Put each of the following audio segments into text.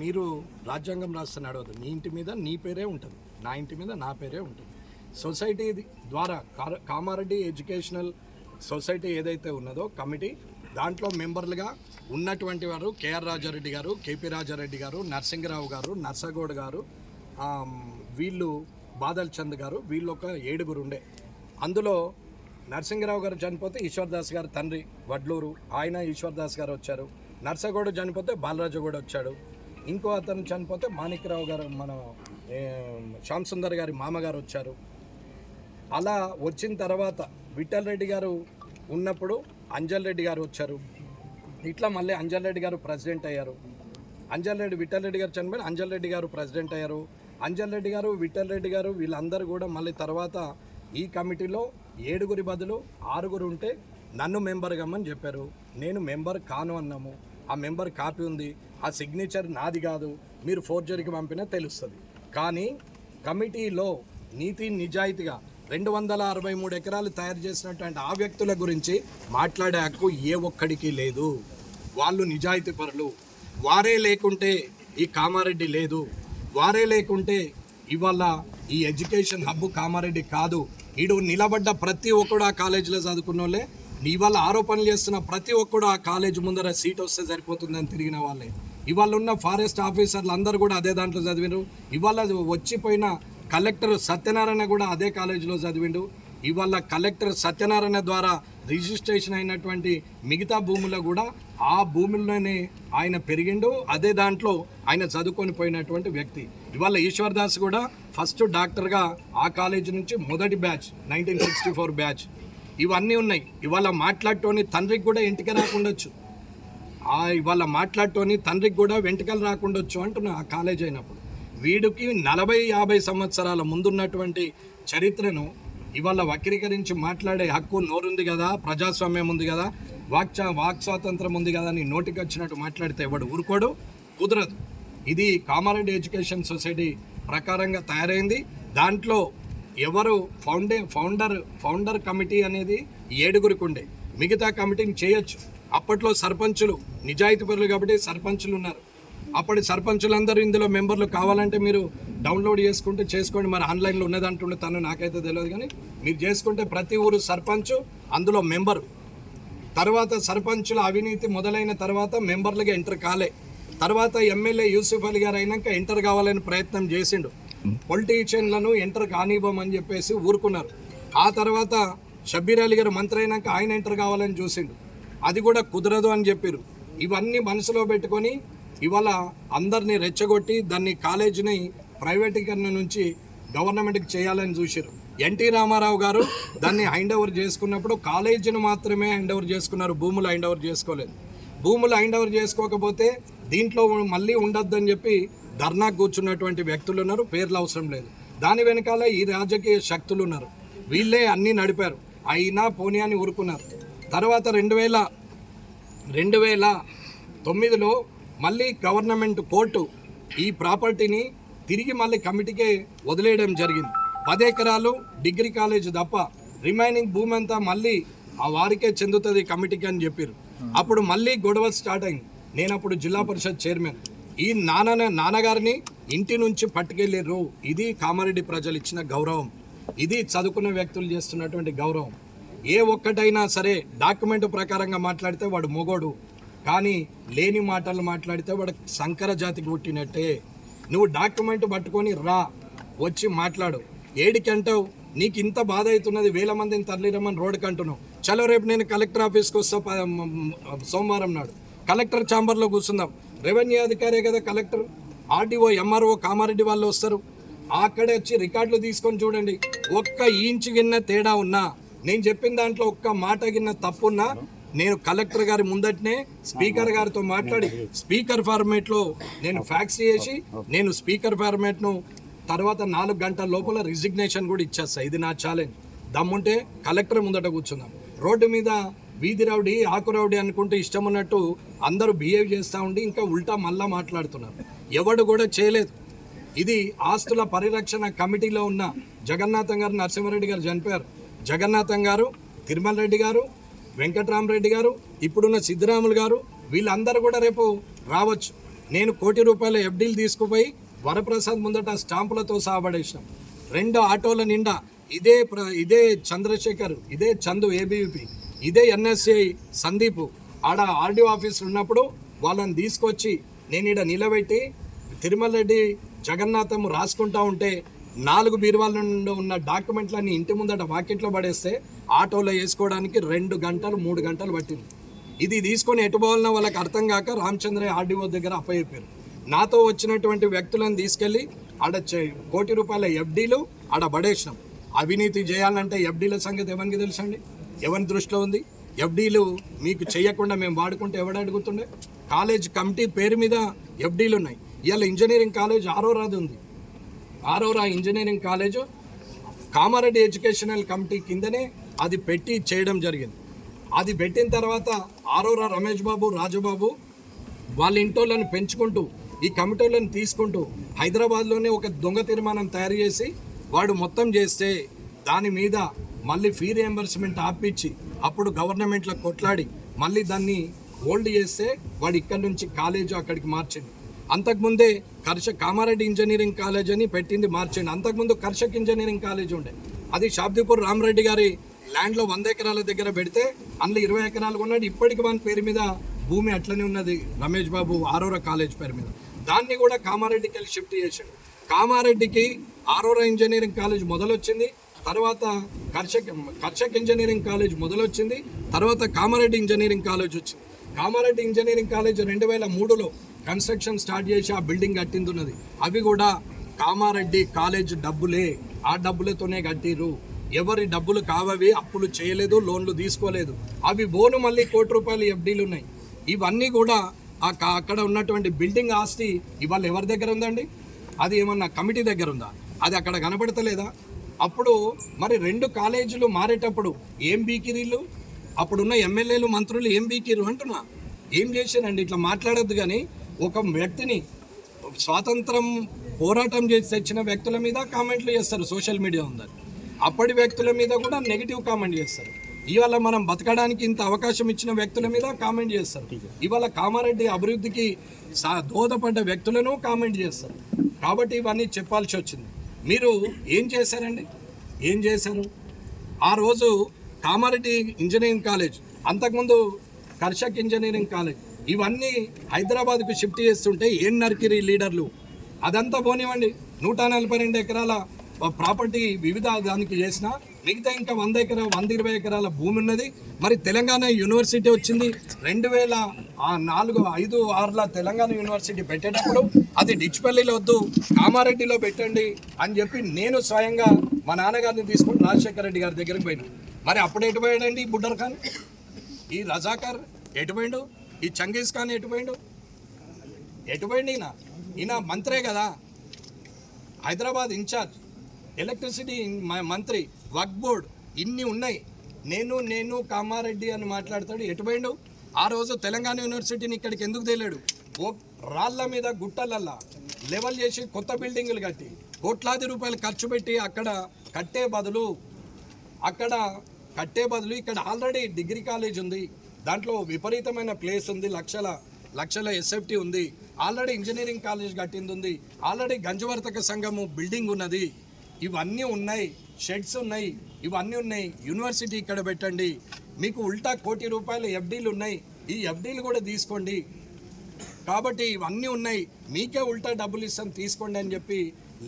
మీరు రాజ్యాంగం రాస్తే నడవదు. మీ ఇంటి మీద నీ పేరే ఉంటుంది, నా ఇంటి మీద నా పేరే ఉంటుంది. సొసైటీ ద్వారా కామారెడ్డి ఎడ్యుకేషనల్ సొసైటీ ఏదైతే ఉన్నదో కమిటీ, దాంట్లో మెంబర్లుగా ఉన్నటువంటి వారు కేఆర్ రాజారెడ్డి గారు, కేపీ రాజారెడ్డి గారు, నరసింగరావు గారు, నర్సగౌడ్ గారు, వీళ్ళు బాదల్ చంద్ గారు, వీళ్ళు ఒక 7 ఉండే. అందులో నరసింగరావు గారు చనిపోతే ఈశ్వర్దాస్ గారు తండ్రి వడ్లూరు, ఆయన ఈశ్వర్దాస్ గారు వచ్చారు. నర్సగౌడ్ చనిపోతే బాలరాజు కూడా వచ్చాడు. ఇంకో అతను చనిపోతే మాణిక్యరావు గారు, మన శ్యామ్ సుందర్ గారి మామగారు వచ్చారు. అలా వచ్చిన తర్వాత విఠల్ రెడ్డి గారు ఉన్నప్పుడు అంజల్ రెడ్డి గారు వచ్చారు. ఇట్లా మళ్ళీ అంజల్ రెడ్డి గారు ప్రెసిడెంట్ అయ్యారు. విఠల్ రెడ్డి గారు చనిపోయి అంజల్ రెడ్డి గారు ప్రెసిడెంట్ అయ్యారు. అంజల్ రెడ్డి గారు, విఠల్ రెడ్డి గారు వీళ్ళందరూ కూడా మళ్ళీ తర్వాత ఈ కమిటీలో 7 బదులు 6 ఉంటే నన్ను మెంబర్ కమ్మని చెప్పారు. నేను మెంబర్ కాను అన్నాము. ఆ మెంబర్ కాపీ ఉంది, ఆ సిగ్నేచర్ నాది కాదు, మీరు ఫోర్జరీకి పంపినా తెలుస్తుంది. కానీ కమిటీలో నీతి నిజాయితీగా 263 ఎకరాలు తయారు చేసినటువంటి ఆ వ్యక్తుల గురించి మాట్లాడే హక్కు ఏ ఒక్కడికి లేదు. వాళ్ళు నిజాయితీ పరులు. వారే లేకుంటే ఈ కామారెడ్డి లేదు. వారే లేకుంటే ఇవాళ ఈ ఎడ్యుకేషన్ హబ్ కామారెడ్డి కాదు. ఈడు నిలబడ్డ ప్రతి ఒక్కడు ఆ కాలేజీలో చదువుకున్న వాళ్ళే. ఇవాళ ఆరోపణలు చేస్తున్న ప్రతి ఒక్కడు ఆ కాలేజ్ ముందర సీట్ వస్తే సరిపోతుందని తిరిగిన వాళ్ళే. ఇవాళ ఉన్న ఫారెస్ట్ ఆఫీసర్లు అందరూ కూడా అదే దాంట్లో చదివిండ్రు. ఇవాళ వచ్చిపోయిన కలెక్టర్ సత్యనారాయణ కూడా అదే కాలేజీలో చదివిండు. ఇవాళ కలెక్టర్ సత్యనారాయణ ద్వారా రిజిస్ట్రేషన్ అయినటువంటి మిగతా భూముల్లో కూడా ఆ భూముల్లోనే ఆయన పెరిగిండు. అదే దాంట్లో ఆయన చదువుకొని పోయినటువంటి వ్యక్తి. ఇవాళ ఈశ్వర్దాస్ కూడా ఫస్ట్ డాక్టర్గా ఆ కాలేజీ నుంచి మొదటి బ్యాచ్ 1964 బ్యాచ్. ఇవన్నీ ఉన్నాయి. ఇవాళ మాట్లాడటోని తండ్రికి కూడా ఇంటికి రాకుండొచ్చు. ఇవాళ మాట్లాడటోని తండ్రికి కూడా వెంటకలు రాకుండొచ్చు అంటున్నా. ఆ కాలేజ్ అయినప్పుడు వీడికి 40-50 సంవత్సరాల ముందున్నటువంటి చరిత్రను ఇవాళ వక్రీకరించి మాట్లాడే హక్కు నోరుంది కదా, ప్రజాస్వామ్యం ఉంది కదా, వాక్ స్వాతంత్రం ఉంది కదా అని నోటికి వచ్చినట్టు మాట్లాడితే ఎవడు ఊరుకోడు, కుదరదు. ఇది కామారెడ్డి ఎడ్యుకేషన్ సొసైటీ ప్రకారంగా తయారైంది. దాంట్లో ఎవరు ఫౌండర్ కమిటీ అనేది 7 ఉండే. మిగతా కమిటీని చేయొచ్చు. అప్పట్లో సర్పంచులు నిజాయితీపరులు కాబట్టి సర్పంచులు ఉన్నారు. అప్పటి సర్పంచులందరూ ఇందులో మెంబర్లు కావాలంటే మీరు డౌన్లోడ్ చేసుకోండి. మరి ఆన్లైన్లో ఉన్నదంటుండే తను నాకైతే తెలియదు, కానీ మీరు చేసుకుంటే ప్రతి ఊరు సర్పంచు అందులో మెంబరు. తర్వాత సర్పంచుల అవినీతి మొదలైన తర్వాత మెంబర్లుగా ఎంటర్ కాలే. తర్వాత ఎమ్మెల్యే యూసుఫ్ అలీ గారు అయినాక ఎంటర్ కావాలని ప్రయత్నం చేసిండు. పొలిటీషియన్లను ఎంటర్ కానివ్వమని చెప్పేసి ఊరుకున్నారు. ఆ తర్వాత షబ్బీర్ అలీ గారు మంత్రి అయినాక ఆయన ఎంటర్ కావాలని చూసిండు. అది కూడా కుదరదు అని చెప్పారు. ఇవన్నీ మనసులో పెట్టుకొని ఇవాళ అందరినీ రెచ్చగొట్టి దాన్ని కాలేజీని ప్రైవేటీకరణ నుంచి గవర్నమెంట్కి చేయాలని చూశారు. ఎన్టీ రామారావు గారు దాన్ని హ్యాండ్ ఓవర్ చేసుకున్నప్పుడు కాలేజీని మాత్రమే హ్యాండ్ ఓవర్ చేసుకున్నారు, భూములు హ్యాండ్ ఓవర్ చేసుకోలేదు. భూములు హ్యాండ్ ఓవర్ చేసుకోకపోతే దీంట్లో మళ్ళీ ఉండొద్దని చెప్పి ధర్నాకు కూర్చున్నటువంటి వ్యక్తులు ఉన్నారు. పేర్లు అవసరం లేదు. దాని వెనకాల ఈ రాజకీయ శక్తులు ఉన్నారు. వీళ్ళే అన్నీ నడిపారు. అయినా పోనీ అని ఊరుకున్నారు. తర్వాత 2009లో మళ్ళీ గవర్నమెంట్ కోర్టు ఈ ప్రాపర్టీని తిరిగి మళ్ళీ కమిటీకే వదిలేయడం జరిగింది. 10 ఎకరాలు డిగ్రీ కాలేజ్ తప్ప రిమైనింగ్ భూమి అంతా మళ్ళీ ఆ వారికే చెందుతుంది కమిటీకి అని చెప్పారు. అప్పుడు మళ్ళీ గొడవలు స్టార్ట్ అయింది. నేను అప్పుడు జిల్లా పరిషత్ చైర్మన్. ఈ నాన్నగారిని ఇంటి నుంచి పట్టుకెళ్ళారు. ఇది కామారెడ్డి ప్రజలు ఇచ్చిన గౌరవం. ఇది చదువుకున్న వ్యక్తులు చేస్తున్నటువంటి గౌరవం. ఏ ఒక్కటైనా సరే డాక్యుమెంట్ ప్రకారంగా మాట్లాడితే వాడు మొగోడు, కానీ లేని మాటలు మాట్లాడితే వాడు సంకర జాతికి పుట్టినట్టే. నువ్వు డాక్యుమెంట్ పట్టుకొని వచ్చి మాట్లాడు. ఏడికంటావు? నీకు ఇంత బాధ అవుతున్నది, 1000 మందిని తరలిరమ్మని రోడ్డుకి అంటున్నావు. చలో రేపు నేను కలెక్టర్ ఆఫీస్కి వస్తా, సోమవారం నాడు కలెక్టర్ ఛాంబర్లో కూర్చుందాం. రెవెన్యూ అధికారే కదా కలెక్టర్, ఆర్టీఓ, ఎంఆర్ఓ కామారెడ్డి వాళ్ళు వస్తారు. అక్కడే వచ్చి రికార్డులు తీసుకొని చూడండి. ఒక్క ఇంచు గిన్న తేడా ఉన్నా, నేను చెప్పిన దాంట్లో ఒక్క మాట గిన్న తప్పున్నా, నేను కలెక్టర్ గారి ముందటనే స్పీకర్ గారితో మాట్లాడి స్పీకర్ ఫార్మేట్లో నేను ఫ్యాక్స్ చేసి నేను స్పీకర్ ఫార్మేట్ను తర్వాత 4 గంటల లోపల రిజిగ్నేషన్ కూడా ఇచ్చేస్తా. ఇది నా ఛాలెంజ్. దమ్ముంటే కలెక్టర్ ముందట కూర్చుందాం. రోడ్డు మీద వీధి రౌడీ, ఆకు రౌడీ అనుకుంటూ ఇష్టం ఉన్నట్టు అందరూ బిహేవ్ చేస్తూ ఉండి ఇంకా ఉల్టా మళ్ళా మాట్లాడుతున్నారు. ఎవడు కూడా చేయలేదు. ఇది ఆస్తుల పరిరక్షణ కమిటీలో ఉన్న జగన్నాథం గారు, నరసింహారెడ్డి గారు చనిపోయారు. జగన్నాథం గారు, తిరుమల రెడ్డి గారు, వెంకట్రామరెడ్డి గారు, ఇప్పుడున్న సిద్ధిరాములు గారు, వీళ్ళందరూ కూడా రేపు రావచ్చు. నేను ₹1,00,00,000 ఎఫ్డీలు తీసుకుపోయి వరప్రసాద్ ముందట స్టాంపులతో సాబడేసినాం. 2 ఆటోల నిండా ఇదే చంద్రశేఖర్, ఇదే చందు ఏబీవీపీ, ఇదే ఎన్ఎస్ఐ సందీప్ ఆడ ఆర్డీఓ ఆఫీస్ ఉన్నప్పుడు వాళ్ళని తీసుకొచ్చి నేను ఈడ నిలబెట్టి తిరుమల రెడ్డి జగన్నాథం రాసుకుంటా ఉంటే 4 బీరువాల నుండి ఉన్న డాక్యుమెంట్లన్నీ ఇంటి ముందట వాకిట్లో పడేస్తే ఆటోలో వేసుకోవడానికి 2 గంటలు 3 గంటలు పట్టింది. ఇది తీసుకొని ఎటు పోవాలన్నా వాళ్ళకి అర్థం కాక రామచంద్రయ్య ఆర్డీఓ దగ్గర అప్పచెప్పారు. నాతో వచ్చినటువంటి వ్యక్తులను తీసుకెళ్ళి ఆడ ₹1,00,00,000 ఎఫ్డీలు ఆడ పడేసినాం. అవినీతి చేయాలంటే ఎఫ్డీల సంగతి ఎవరికి తెలుసండి? ఎవరి దృష్టిలో ఉంది? ఎఫ్డీలు మీకు చేయకుండా మేము వాడుకుంటే ఎవడు అడుగుతుండే? కాలేజ్ కమిటీ పేరు మీద ఎఫ్డీలు ఉన్నాయి. ఇవాళ ఇంజనీరింగ్ కాలేజ్ ఆరోరాది ఉంది. Aurora engineering college Kamareddy educational committee కిందనే అది పెట్టి చేయడం జరిగింది. అది పెట్టిన తర్వాత ఆరోరా రమేష్ బాబు, రాజుబాబు వాళ్ళ ఇంటోళ్ళని పెంచుకుంటూ ఈ కమిటీలను తీసుకుంటూ హైదరాబాద్లోనే ఒక దొంగ తీర్మానం తయారు చేసి వాడు మొత్తం చేస్తే దాని మీద మళ్ళీ ఫీ రియంబర్స్మెంట్ ఆపించి అప్పుడు గవర్నమెంట్లో కొట్లాడి మళ్ళీ దాన్ని హోల్డ్ చేస్తే వాడు ఇక్కడ నుంచి కాలేజ్ అక్కడికి మార్చింది. అంతకుముందే కామారెడ్డి ఇంజనీరింగ్ కాలేజ్ అని పెట్టింది, మార్చింది. అంతకుముందు కర్షక్ ఇంజనీరింగ్ కాలేజ్ ఉండే, అది షాబ్దీపూర్ రామరెడ్డి గారి ల్యాండ్లో 100 ఎకరాల దగ్గర పెడితే అందులో 20 ఎకరాలు కొన్నాడు. ఇప్పటికి మన పేరు మీద భూమి అట్లనే ఉన్నది, రమేష్ బాబు ఆరోరా కాలేజ్ పేరు మీద. దాన్ని కూడా కామారెడ్డికి వెళ్ళి షిఫ్ట్ చేశాడు. కామారెడ్డికి ఆరోరా ఇంజనీరింగ్ కాలేజ్ మొదలొచ్చింది, తర్వాత కర్షక్ ఇంజనీరింగ్ కాలేజ్ మొదలొచ్చింది, తర్వాత కామారెడ్డి ఇంజనీరింగ్ కాలేజ్ వచ్చింది. కామారెడ్డి ఇంజనీరింగ్ కాలేజ్ 2003లో కన్స్ట్రక్షన్ స్టార్ట్ చేసి ఆ బిల్డింగ్ కట్టింది ఉన్నది. అవి కూడా కామారెడ్డి కాలేజ్ డబ్బులే, ఆ డబ్బులతోనే కట్టిరు. ఎవరి డబ్బులు కావవి, అప్పులు చేయలేదు, లోన్లు తీసుకోలేదు. అవి బోను మళ్ళీ ₹1,00,00,000 ఎఫ్డీలు ఉన్నాయి. ఇవన్నీ కూడా అక్కడ ఉన్నటువంటి బిల్డింగ్ ఆస్తి ఇవాళ ఎవరి దగ్గర ఉందండి? అది ఏమన్నా కమిటీ దగ్గర ఉందా? అది అక్కడ కనపడతలేదా? అప్పుడు మరి 2 కాలేజీలు మారేటప్పుడు ఏం బీకిరీలు? అప్పుడున్న ఎమ్మెల్యేలు మంత్రులు ఏం బీకిరు అంటున్నా? ఏం చేశారండి? ఇట్లా మాట్లాడద్దు. కానీ ఒక వ్యక్తిని స్వాతంత్రం పోరాటం చేసి తెచ్చిన వ్యక్తుల మీద కామెంట్లు చేస్తారు, సోషల్ మీడియా ఉందని. అప్పటి వ్యక్తుల మీద కూడా నెగిటివ్ కామెంట్ చేస్తారు. ఇవాళ మనం బతకడానికి ఇంత అవకాశం ఇచ్చిన వ్యక్తుల మీద కామెంట్ చేస్తారు. ఇవాళ కామారెడ్డి అభివృద్ధికి దోహదపడ్డ వ్యక్తులను కామెంట్ చేస్తారు. కాబట్టి ఇవన్నీ చెప్పాల్సి వచ్చింది. మీరు ఏం చేశారండి? ఏం చేశారు? ఆ రోజు కామారెడ్డి ఇంజనీరింగ్ కాలేజ్, అంతకుముందు కర్షక్ ఇంజనీరింగ్ కాలేజ్, ఇవన్నీ హైదరాబాద్కు షిఫ్ట్ చేస్తుంటే ఏం నరికిరి లీడర్లు? అదంతా పోనివ్వండి. 142 ఎకరాల ప్రాపర్టీ వివిధ దానికి చేసిన, మిగతా ఇంకా 120 ఎకరాల భూమి ఉన్నది. మరి తెలంగాణ యూనివర్సిటీ వచ్చింది 2004-5-6 తెలంగాణ యూనివర్సిటీ పెట్టేటప్పుడు అది డిచ్పల్లిలో వద్దు, కామారెడ్డిలో పెట్టండి అని చెప్పి నేను స్వయంగా మా నాన్నగారిని తీసుకొని రాజశేఖర రెడ్డి గారి దగ్గరికి పోయినా. మరి అప్పుడు ఎటు పోయాడండి ఈ బుడ్డర్ ఖాన్? ఈ రజాకర్ ఎటు పోయిండు? ఈ చంగీజ్ ఖాన్ ఎటు పోయిండు? ఈయన మంత్రే కదా, హైదరాబాద్ ఇన్ఛార్జ్, ఎలక్ట్రిసిటీ మంత్రి, వక్ఫ్ బోర్డ్, ఇన్ని ఉన్నాయి. నేను కామారెడ్డి అని మాట్లాడతాడు. ఎటుపోయిండు? ఆ రోజు తెలంగాణ యూనివర్సిటీని ఇక్కడికి ఎందుకు తేలాడు? రాళ్ళ మీద గుట్టలల్లా లెవెల్ చేసి కొత్త బిల్డింగులు కట్టి ₹1,00,00,000 ఖర్చు పెట్టి అక్కడ కట్టే బదులు ఇక్కడ ఆల్రెడీ డిగ్రీ కాలేజ్ ఉంది, దాంట్లో విపరీతమైన ప్లేస్ ఉంది, లక్షల ఎస్ఎఫ్టీ ఉంది, ఆల్రెడీ ఇంజనీరింగ్ కాలేజ్ కట్టింది ఉంది, ఆల్రెడీ గంజవర్తక సంఘము బిల్డింగ్ ఉన్నది, ఇవన్నీ ఉన్నాయి, షెడ్స్ ఉన్నాయి, ఇవన్నీ ఉన్నాయి. యూనివర్సిటీ ఇక్కడ పెట్టండి, మీకు ఉల్టా ₹1,00,00,000 ఎఫ్డీలు ఉన్నాయి, ఈ ఎఫ్డీలు కూడా తీసుకోండి, కాబట్టి ఇవన్నీ ఉన్నాయి, మీకే ఉల్టా డబ్బులు ఇస్తాం తీసుకోండి అని చెప్పి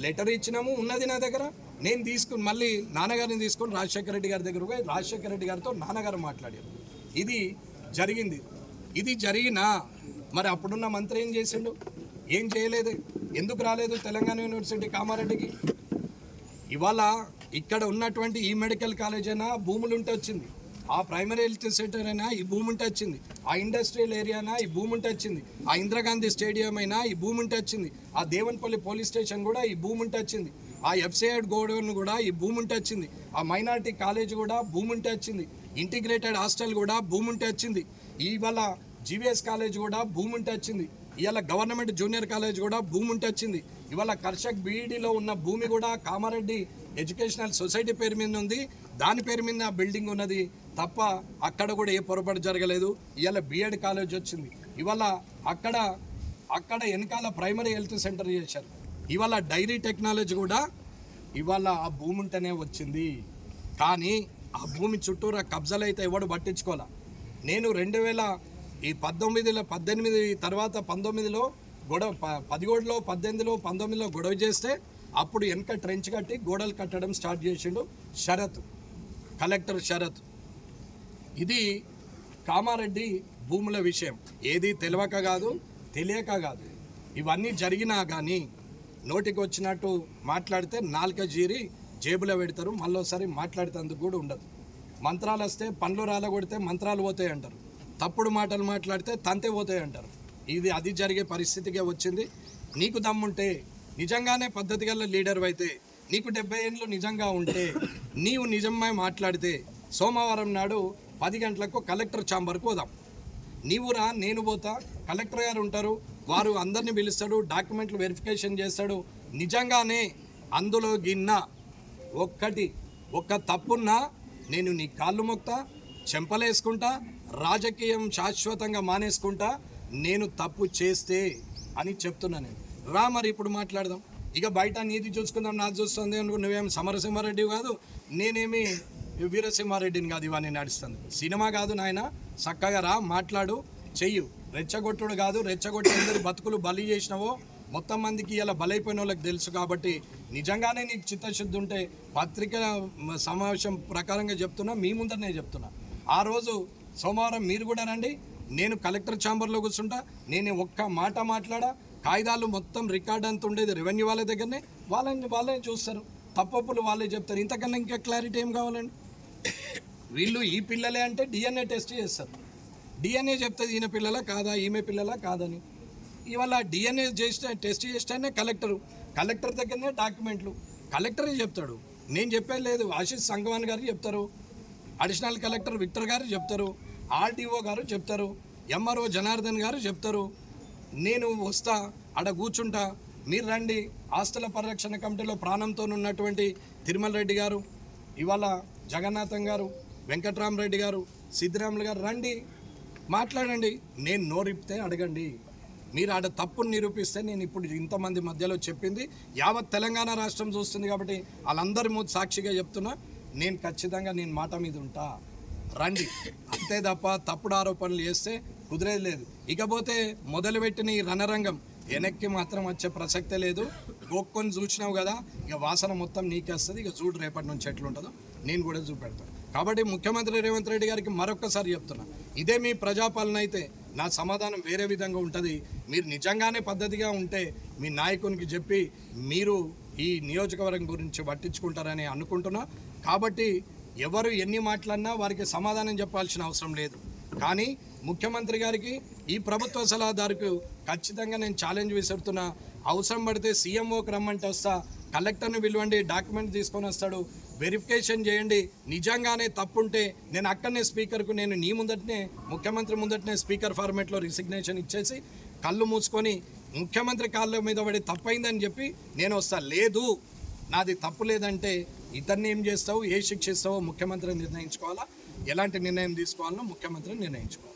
లెటర్ ఇచ్చినాము. ఉన్నది నా దగ్గర. నేను తీసుకుని మళ్ళీ నాన్నగారిని తీసుకొని రాజశేఖర రెడ్డి గారి దగ్గర పోయి రాజశేఖర రెడ్డి గారితో నాన్నగారు మాట్లాడారు. ఇది జరిగింది. ఇది జరిగినా మరి అప్పుడున్న మంత్రి ఏం చేసిండు? ఏం చేయలేదు. ఎందుకు రాలేదు తెలంగాణ యూనివర్సిటీ కామారెడ్డికి? ఇవాళ ఇక్కడ ఉన్నటువంటి ఈ మెడికల్ కాలేజ్ అయినా భూములు ఉంటే వచ్చింది, ఆ ప్రైమరీ హెల్త్ సెంటర్ అయినా ఈ భూమి ఉంటే వచ్చింది, ఆ ఇండస్ట్రియల్ ఏరియా అయినా ఈ భూమి ఉంటే వచ్చింది, ఆ ఇందిరాగాంధీ స్టేడియం అయినా ఈ భూమి ఉంటే వచ్చింది, ఆ దేవన్పల్లి పోలీస్ స్టేషన్ కూడా ఈ భూమి ఉంటే వచ్చింది, ఆ ఎఫ్సైడ్ గోడౌన్ కూడా ఈ భూమి ఉంటే వచ్చింది, ఆ మైనారిటీ కాలేజ్ కూడా భూమి ఉంటే వచ్చింది, ఇంటిగ్రేటెడ్ హాస్టల్ కూడా భూమి ఉంటే వచ్చింది, ఇవాళ జీవీఎస్ కాలేజ్ కూడా భూమి ఉంటే వచ్చింది, ఇవాళ గవర్నమెంట్ జూనియర్ కాలేజ్ కూడా భూమి ఉంటే వచ్చింది, ఇవాళ కర్షక్ బీఈడీలో ఉన్న భూమి కూడా కామారెడ్డి ఎడ్యుకేషనల్ సొసైటీ పేరు మీద ఉంది, దాని పేరు మీద బిల్డింగ్ ఉన్నది తప్ప అక్కడ కూడా ఏ పొరపాటు జరగలేదు. ఇవాళ బీఎడ్ కాలేజ్ వచ్చింది, ఇవాళ అక్కడ అక్కడ వెనకాల ప్రైమరీ హెల్త్ సెంటర్ చేశారు. ఇవాళ డైరీ టెక్నాలజీ కూడా ఇవాళ ఆ భూమి ఉంటేనే వచ్చింది. కానీ ఆ భూమి చుట్టూరా కబ్జాలు అయితే ఎవడు పట్టించుకోవాలా. నేను 2018 తర్వాత 19లో గొడవ 17లో 18లో 19లో గొడవ చేస్తే అప్పుడు వెనక ట్రెంచ్ కట్టి గోడలు కట్టడం స్టార్ట్ చేసిండు శరత్, కలెక్టర్ శరత్. ఇది కామారెడ్డి భూముల విషయం. ఏది తెలియక కాదు, తెలియక కాదు. ఇవన్నీ జరిగినా కానీ నోటికి వచ్చినట్టు మాట్లాడితే నాలుక జీరి జేబులో పెడతారు. మళ్ళీసారి మాట్లాడేందుకు కూడా ఉండదు. మంత్రాలు వస్తే పండ్లు రాలగొడితే మంత్రాలు పోతాయి అంటారు. తప్పుడు మాటలు మాట్లాడితే తంతే పోతాయి అంటారు. అది జరిగే పరిస్థితికే వచ్చింది. నీకు దమ్ముంటే, నిజంగానే పద్ధతి గల లీడర్ అయితే, నీకు 70 ఏళ్ళు నిజంగా ఉంటే, నీవు నిజమై మాట్లాడితే సోమవారం నాడు 10 గంటలకు కలెక్టర్ ఛాంబర్కు పోదాం. నీవు రా, నేను పోతా. కలెక్టర్ గారు ఉంటారు, వారు అందరినీ పిలుస్తాడు, డాక్యుమెంట్లు వెరిఫికేషన్ చేస్తాడు. నిజంగానే అందులో ఒక్క తప్పున్నా నేను నీ కాళ్ళు మొక్తా, చెంపలేసుకుంటా, రాజకీయం శాశ్వతంగా మానేసుకుంటా, నేను తప్పు చేస్తే అని చెప్తున్నా. నేను రా, మరి ఇప్పుడు మాట్లాడదాం. ఇక బయట నీది చూసుకుందాం, నాది చూస్తుంది అనుకో. నువ్వేం సమరసింహారెడ్డి కాదు, నేనేమి వీరసింహారెడ్డిని కాదు. ఇవన్నీ నడుస్తుంది సినిమా కాదు నాయన. చక్కగా రా, మాట్లాడు, చెయ్యు. రెచ్చగొట్టుడు కాదు, రెచ్చగొట్టి అందరి బతుకులు బలి చేసినావో మొత్తం మందికి ఇలా బలైపోయిన వాళ్ళకి తెలుసు. కాబట్టి నిజంగానే నీకు చిత్తశుద్ధి ఉంటే పత్రిక సమావేశం ప్రకారంగా చెప్తున్నా, మీ ముందరనే చెప్తున్నా. ఆ రోజు సోమవారం మీరు కూడా రండి, నేను కలెక్టర్ ఛాంబర్లో కూర్చుంటా. నేను ఒక్క మాట మాట్లాడా, కాగితాలు మొత్తం రికార్డ్ అంత ఉండేది రెవెన్యూ వాళ్ళ దగ్గరనే. వాళ్ళే చూస్తారు, తప్పప్పులు వాళ్ళే చెప్తారు. ఇంతకన్నా ఇంకా క్లారిటీ ఏం కావాలండి? వీళ్ళు ఈ పిల్లలే అంటే DNA టెస్ట్ చేస్తారు. DNA చెప్తుంది ఈయన పిల్లలా కాదా, ఈమె పిల్లలా కాదని. ఇవాళ DNA టెస్ట్ చేస్తేనే కలెక్టర్ దగ్గరనే డాక్యుమెంట్లు. కలెక్టరే చెప్తాడు, నేను చెప్పేది లేదు. ఆశీష్ సంగవాన్ గారు చెప్తారు, అడిషనల్ కలెక్టర్ విక్టర్ గారు చెప్తారు, RDO గారు చెప్తారు, MRO జనార్దన్ గారు చెప్తారు. నేను వస్తా, ఆడ కూర్చుంటా, మీరు రండి. ఆస్తుల పరిరక్షణ కమిటీలో ప్రాణంతో ఉన్నటువంటి తిరుమల రెడ్డి గారు, ఇవాళ జగన్నాథం గారు, వెంకట్రామరెడ్డి గారు, సిద్ధిరాములు గారు, రండి, మాట్లాడండి. నేను నోరిపితే అడగండి. మీరు ఆడ తప్పును నిరూపిస్తే నేను ఇప్పుడు ఇంతమంది మధ్యలో చెప్పింది యావత్ తెలంగాణ రాష్ట్రం చూస్తుంది. కాబట్టి వాళ్ళందరి ముందు సాక్షిగా చెప్తున్నా, నేను ఖచ్చితంగా నేను మాట మీద ఉంటా. రండి, అంతే తప్ప తప్పుడు ఆరోపణలు చేస్తే కుదిరేది లేదు. ఇకపోతే మొదలుపెట్టిన ఈ రణరంగం వెనక్కి మాత్రం వచ్చే ప్రసక్తే లేదు. గోక్కొని చూసినావు కదా, ఇక వాసన మొత్తం నీకేస్తుంది. ఇక చూడు రేపటి నుంచి ఎట్లుంటుందో నేను కూడా చూపెడతాను. కాబట్టి ముఖ్యమంత్రి రేవంత్ రెడ్డి గారికి మరొక్కసారి చెప్తున్నా, ఇదే మీ ప్రజాపాలన అయితే నా సమాధానం వేరే విధంగా ఉంటుంది. మీరు నిజంగానే పద్ధతిగా ఉంటే మీ నాయకునికి చెప్పి మీరు ఈ నియోజకవర్గం గురించి పట్టించుకుంటారని అనుకుంటున్నా. కాబట్టి ఎవరు ఎన్ని మాట్లాడినా వారికి సమాధానం చెప్పాల్సిన అవసరం లేదు. కానీ ముఖ్యమంత్రి గారికి, ఈ ప్రభుత్వ సలహాదారుకు ఖచ్చితంగా నేను ఛాలెంజ్ విసురుతున్నా. అవసరం పడితే CMOకి రమ్మంటే వస్తా, కలెక్టర్ని పిలవండి, డాక్యుమెంట్ తీసుకొని వస్తాడు, వెరిఫికేషన్ చేయండి. నిజంగానే తప్పుంటే నేను అక్కడనే స్పీకర్కు, నేను నీ ముందటనే ముఖ్యమంత్రి ముందటనే స్పీకర్ ఫార్మేట్లో రిసిగ్నేషన్ ఇచ్చేసి కళ్ళు మూసుకొని ముఖ్యమంత్రి కాళ్ళ మీద పడి తప్పైందని చెప్పి నేను వస్తా. లేదు, నాది తప్పు లేదంటే ఇతన్ని ఏం చేస్తావు, ఏ శిక్ష ఇస్తావో ముఖ్యమంత్రి నిర్ణయించుకోవాలా, ఎలాంటి నిర్ణయం తీసుకోవాలో ముఖ్యమంత్రి నిర్ణయించుకోవాలి.